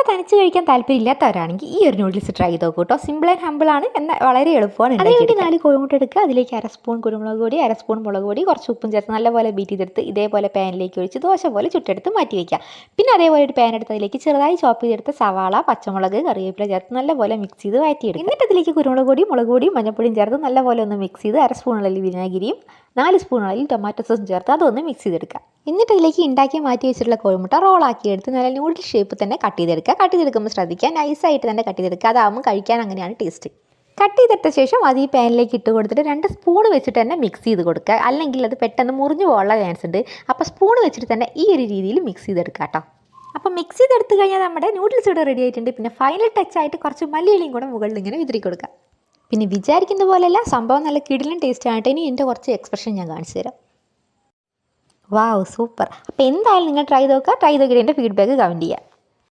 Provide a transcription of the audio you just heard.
മുട്ട തനിച്ച് കഴിക്കാൻ താല്പര്യമില്ലാത്തവരാണെങ്കിൽ ഈ ഒരു നൂഡിൽസ് ട്രൈ ചെയ്ത് നോക്കൂ കേട്ടോ. സിമ്പിൾ ആൻഡ് ഹമ്പിൾ ആണ്, എന്നാൽ വളരെ എളുപ്പമാണ്. അതിനുവേണ്ടി 4 കോഴിമുട്ട എടുക്കുക. അതിലേക്ക് 1/2 സ്പൂൺ കുരുമുളക് പൊടി, 1/2 സ്പൂൺ മുളക് പൊടി, കുറച്ച് ഉപ്പും ചേർത്ത് നല്ലപോലെ ബീറ്റ് ചെയ്തെടുത്ത് ഇതേപോലെ പാനിലേക്ക് ഒഴിച്ച് ദോശ പോലെ ചുട്ടെടുത്ത് മാറ്റി വയ്ക്കുക. പിന്നെ അതേപോലെ ഒരു പാൻ എടുത്ത് അതിലേക്ക് ചെറുതായി ചോപ്പ് ചെയ്തെടുത്ത സവാള, പച്ചമുളക്, കറിവേപ്പില ചേർത്ത് നല്ലപോലെ മിക്സ് ചെയ്ത് വഴറ്റിയെടുക്കുക. എന്നിട്ട് അതിലേക്ക് കുരുമുളക് പൊടി, മുളക് പൊടിയും മഞ്ഞപ്പൊടിയും ചേർത്ത് നല്ലപോലെ ഒന്ന് മിക്സ് ചെയ്ത് 1/2 സ്പൂൺ അളവിൽ വിനാഗിരിയും 4 സ്പൂൺ അളവിൽ ടൊമാറ്റോ സോസും ചേർത്ത് അതൊന്ന് മിക്സ് ചെയ്തെടുക്കുക. എന്നിട്ട് അതിലേക്ക് ഉണ്ടാക്കി മാറ്റി വെച്ചിട്ടുള്ള കോഴിമുട്ട റോളാക്കി എടുത്ത് നല്ല നൂഡിൽ ഷേപ്പ് തന്നെ കട്ട് ചെയ്തെടുക്കുക. കട്ട് ചെയ്തെടുക്കുമ്പോൾ ശ്രദ്ധിക്കുക, നൈസായിട്ട് തന്നെ കട്ട് ചെയ്തെടുക്കുക. അതാകുമ്പോൾ കഴിക്കാൻ അങ്ങനെയാണ് ടേസ്റ്റ്. കട്ട് ചെയ്തിട്ട ശേഷം അത് ഈ പാനിലേക്ക് ഇട്ട് കൊടുത്തിട്ട് 2 സ്പൂൺ വെച്ചിട്ട് തന്നെ മിക്സ് ചെയ്ത് കൊടുക്കുക. അല്ലെങ്കിൽ അത് പെട്ടെന്ന് മുറിഞ്ഞു പോകാനുള്ള ചാൻസ് ഉണ്ട്. അപ്പോൾ സ്പൂൺ വെച്ചിട്ട് തന്നെ ഈ ഒരു രീതിയിൽ മിക്സ് ചെയ്തെടുക്കുക കേട്ടോ. അപ്പോൾ മിക്സ് ചെയ്തെടുത്ത് കഴിഞ്ഞാൽ നമ്മുടെ നൂഡിൽസ് ഇവിടെ റെഡി ആയിട്ടുണ്ട്. പിന്നെ ഫൈനൽ ടച്ച് ആയിട്ട് കുറച്ച് മല്ലിയിലയും കൂടെ മുകളിൽ ഇങ്ങനെ വിതറി കൊടുക്കുക. പിന്നെ വിചാരിക്കുന്ന പോലെയല്ല, സംഭവം നല്ല കിടിലൻ ടേസ്റ്റ് ആയിട്ട്. ഇനി എൻ്റെ കുറച്ച് എക്സ്പ്രഷൻ ഞാൻ കാണിച്ചു തരാം. വാവ്, സൂപ്പർ. അപ്പോൾ എന്തായാലും നിങ്ങൾ ട്രൈ ചെയ്ത് നോക്കുക. ട്രൈ ചെയ്ത് നോക്കിയിട്ട് എൻ്റെ ഫീഡ്ബാക്ക് കമൻറ്റ് ചെയ്യുക.